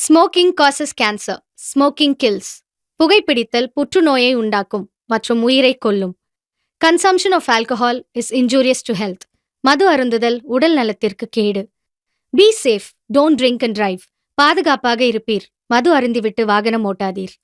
Smoking causes cancer. Smoking kills. புகைப்பிடித்தல் புற்றுநோயை உண்டாக்கும் மற்றும் உயிரை கொல்லும். Consumption of alcohol is injurious to health. மது அருந்துதல் உடல் நலத்திற்கு கேடு. Be safe, don't drink and drive. பாதுகாப்பாக இருப்பீர். மது அருந்திவிட்டு வாகனம் ஓட்டாதீர்.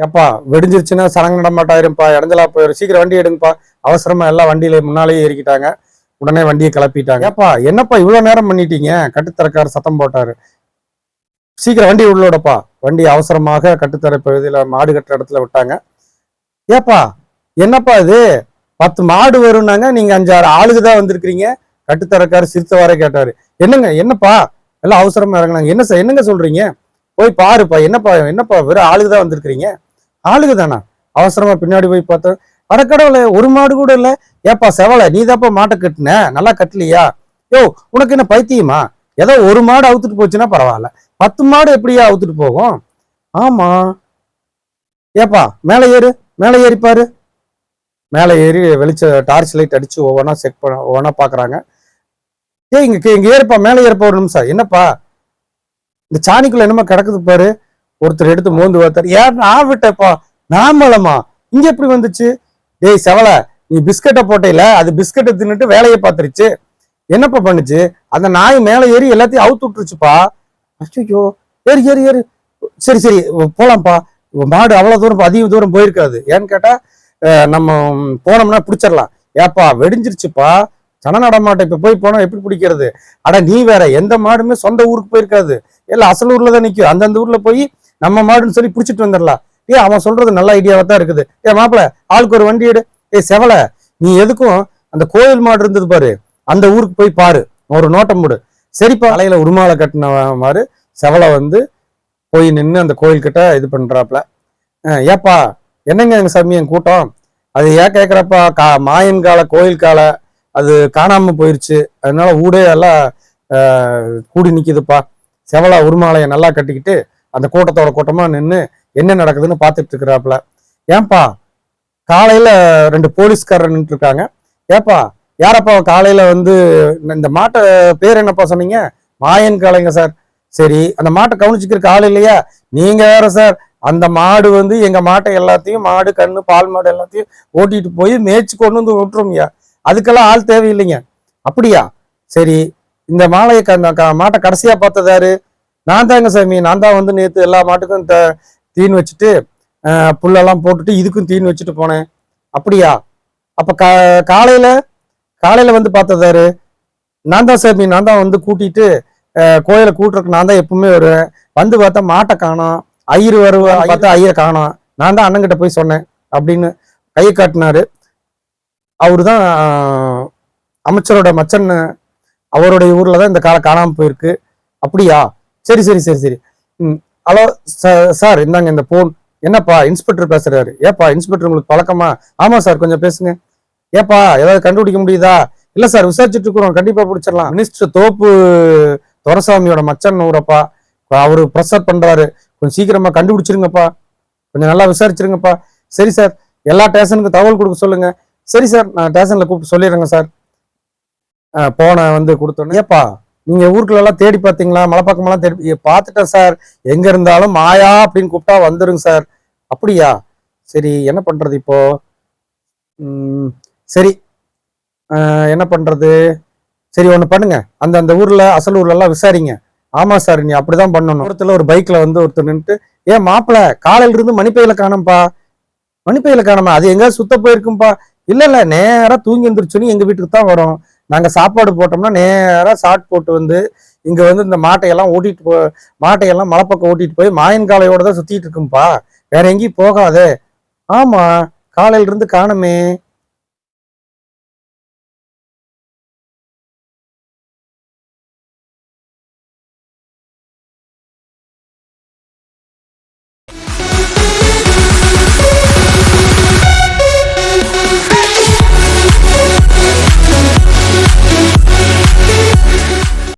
ஏப்பா வெடிஞ்சிருச்சுன்னா சடங்கு நடமாட்டாயிருப்பா, இடைஞ்சலா போயிடும், சீக்கிரம் வண்டி எடுங்கப்பா. அவசரமா எல்லாம் வண்டியில முன்னாலேயே ஏறிக்கிட்டாங்க. உடனே வண்டியை கிளப்பிட்டாங்க. ஏப்பா என்னப்பா இவ்வளவு நேரம் பண்ணிட்டீங்க? கட்டுத்தரக்காரர் சத்தம் போட்டாரு. சீக்கிரம் வண்டி உள்ளோடப்பா. வண்டி அவசரமாக கட்டுத்தர பகுதியில மாடு கட்டுற இடத்துல விட்டாங்க. ஏப்பா என்னப்பா இது 10 மாடு வரும்னாங்க, நீங்க 5-6 ஆளுக்குதான் வந்திருக்கிறீங்க. கட்டுத்தரக்காரர் சிரித்தவாறே கேட்டாரு. என்னப்பா எல்லாம் அவசரமா இறங்கினாங்க. என்னங்க சொல்றீங்க? போய் பாருப்பா. என்னப்பா வெறும் ஆளுக்குதான் வந்திருக்கிறீங்க? ஆளுக்கு தானா? அவசரமா பின்னாடி போய் பார்த்தேன். அடக்கடவுல ஒரு மாடு கூட இல்ல. ஏப்பா செவலை, நீ தாப்பா மாட்டை கட்டுன, நல்லா கட்டலையா? யோ உனக்கு என்ன பைத்தியமா? ஏதோ ஒரு மாடு அவுத்துட்டு போச்சுன்னா பரவாயில்ல, 10 மாடு எப்படியா அவுத்துட்டு போகும்? ஆமா. ஏப்பா மேலே ஏறிப்பாரு. மேலே ஏறி வெளிச்ச டார்ச் லைட் அடிச்சு ஒவ்வொன்றா செக் பண்ண ஒவ்வொன்றா பாக்குறாங்க. இங்க ஏறிப்பா, மேலே ஏறப்பா. ஒரு நிமிஷம். என்னப்பா இந்த சாணிக்குள்ள என்னமா கிடக்குது பாரு. ஒருத்தர் எடுத்து மோந்து பார்த்தாரு. யார்? நான் விட்டப்பா. நாமளமா? இங்க எப்படி வந்துச்சு? டேய் செவல, நீ பிஸ்கட்டை போட்டையில, அது பிஸ்கட்டை தின்னுட்டு வேலையை பார்த்துருச்சு. என்னப்பா பண்ணுச்சு? அந்த நாய் மேலே ஏறி எல்லாத்தையும் அவுத்து விட்டுருச்சுப்பா. அச்சோ, ஏறு. சரி போலாம்ப்பா. மாடு அவ்வளவு தூரம் அதிக தூரம் போயிருக்காது. ஏன்னு கேட்டா நம்ம போனோம்னா பிடிச்சிடலாம். ஏப்பா வெடிஞ்சிருச்சுப்பா, சன நடமாட்டை இப்ப போய் போனா எப்படி பிடிக்கிறது? அட நீ வேற, எந்த மாடுமே சொந்த ஊருக்கு போயிருக்காது, எல்லாம் அசல் ஊர்ல தான் நிற்கும். அந்தந்த ஊர்ல போய் நம்ம மாடுன்னு சொல்லி பிடிச்சிட்டு வந்துடலாம். அவன் சொல்றது நல்ல ஐடியாவா தான் இருக்குது. மாப்பிள்ள, ஆளுக்கு ஒரு வண்டி எடு. செவலை, நீ எதுக்கும் அந்த கோயில் மாடு இருந்தது பாரு, அந்த ஊருக்கு போய் பாரு, ஒரு நோட்டம் போடு. சரிப்பா. தலையில உருமாலை கட்டின மாதிரி செவலை வந்து போய் நின்று அந்த கோயில் கிட்ட இது பண்றாப்ல. ஏப்பா என்னங்க எங்க சாமி என் கூட்டம்? அது ஏன் கேட்குறப்பா, மாயன் கால கோயில் கால அது காணாம போயிருச்சு, அதனால ஊடே எல்லாம் கூடி நிக்குதுப்பா. செவலா உருமாலையை நல்லா கட்டிக்கிட்டு அந்த கூட்டத்தோட கூட்டமா நின்று என்ன நடக்குதுன்னு பார்த்துட்டு இருக்கிறாப்புல. ஏன்பா காலையில 2 போலீஸ்காரர் நின்று இருக்காங்க. ஏப்பா யாரப்பா காலையில வந்து இந்த மாட்டை பேர் என்னப்பா சொன்னீங்க? மாயன் காளைங்க சார். சரி, அந்த மாட்டை கவனிச்சுக்கிறதுக்கு ஆள் இல்லையா? நீங்க வேற சார். அந்த மாடு வந்து எங்க மாட்டை எல்லாத்தையும், மாடு கண்ணு பால் மாடு எல்லாத்தையும் ஓட்டிட்டு போய் மேய்ச்சி கொண்டு வந்து விட்டுருங்கய்யா, அதுக்கெல்லாம் ஆள் தேவையில்லைங்க. அப்படியா? சரி, இந்த மாலையை மாட்டை கடைசியா பார்த்ததாரு? நான் தாங்க சாமி. நான் தான் வந்து நேற்று எல்லா மாட்டுக்கும் தீன் வச்சுட்டு புல்லெல்லாம் போட்டுட்டு இதுக்கும் தீன் வச்சுட்டு போனேன். அப்படியா? அப்ப காலையில வந்து பார்த்ததாரு? நான் தான் சாமி. நான் தான் வந்து கூட்டிட்டு கோயிலை கூட்டுறதுக்கு நான் தான் எப்பவுமே வருவேன். வந்து பார்த்தா மாட்டை காணோம். ஐயர் வருவா பார்த்தா ஐயரை காணோம். நான் தான் அண்ணங்கிட்ட போய் சொன்னேன் அப்படின்னு கையை காட்டினாரு. அவருதான் அமைச்சரோட மச்சன். அவருடைய ஊர்ல தான் இந்த காணாம போயிருக்கு. அப்படியா? சரி. ஹலோ சார், இந்தாங்க இந்த போன். என்னப்பா இன்ஸ்பெக்டர் பேசுறாரு. ஏப்பா இன்ஸ்பெக்டர் உங்களுக்கு பழக்கமா? ஆமா சார், கொஞ்சம் பேசுங்க. ஏப்பா ஏதாவது கண்டுபிடிக்க முடியுதா? இல்ல சார், விசாரிச்சுட்டு இருக்கிறோம், கண்டிப்பா பிடிச்சிடலாம். மினிஸ்டர் தோப்பு துரசாமியோட மச்சன் ஊரப்பா, அவரு ப்ரெஷர் பண்றாரு, கொஞ்சம் சீக்கிரமா கண்டுபிடிச்சிருங்கப்பா, கொஞ்சம் நல்லா விசாரிச்சிருங்கப்பா. சரி சார், எல்லா ஸ்டேஷனுக்கும் தகவல் கொடுக்க சொல்லுங்க. சரி சார், நான் ஸ்டேஷன்ல கூப்பிட்டு சொல்லிடுறேங்க சார். போன வந்து கொடுத்தோன்னே, ஏப்பா நீங்க ஊருக்குள்ள எல்லாம் தேடி பார்த்தீங்களா? மலைப்பக்கமெல்லாம் தேடி பார்த்துட்டேன் சார். எங்க இருந்தாலும் மாயா அப்படின்னு கூப்பிட்டா வந்துருங்க சார். அப்படியா? சரி, என்ன பண்றது இப்போ? சரி, என்ன பண்றது? சரி, ஒண்ணு பண்ணுங்க, அந்த ஊர்ல அசல் ஊர்ல எல்லாம் விசாரிங்க. ஆமா சார், நீ அப்படிதான் பண்ணணும். ஒருத்தர் ஒரு பைக்ல வந்து ஒருத்தர் நின்றுட்டு, ஏன் மாப்பிள்ள காலையில இருந்து மணிப்பையில காணும்பா. மணிப்பையில காணுமா? அது எங்க சுத்த போயிருக்கும்பா. இல்ல நேரா தூங்கி எந்திரிச்சோன்னு எங்க வீட்டுக்கு தான் வரும். நாங்க சாப்பாடு போட்டோம்னா நேரா ஷார்ட் போட்டு வந்து இங்க வந்து இந்த மாட்டையெல்லாம் மலைப்பக்கம் ஓட்டிட்டு போய் மாயன் காளையோட தான் சுத்திட்டு இருக்கும்பா. வேற எங்கேயும் போகாதே. ஆமா, காலையில இருந்து காணுமே.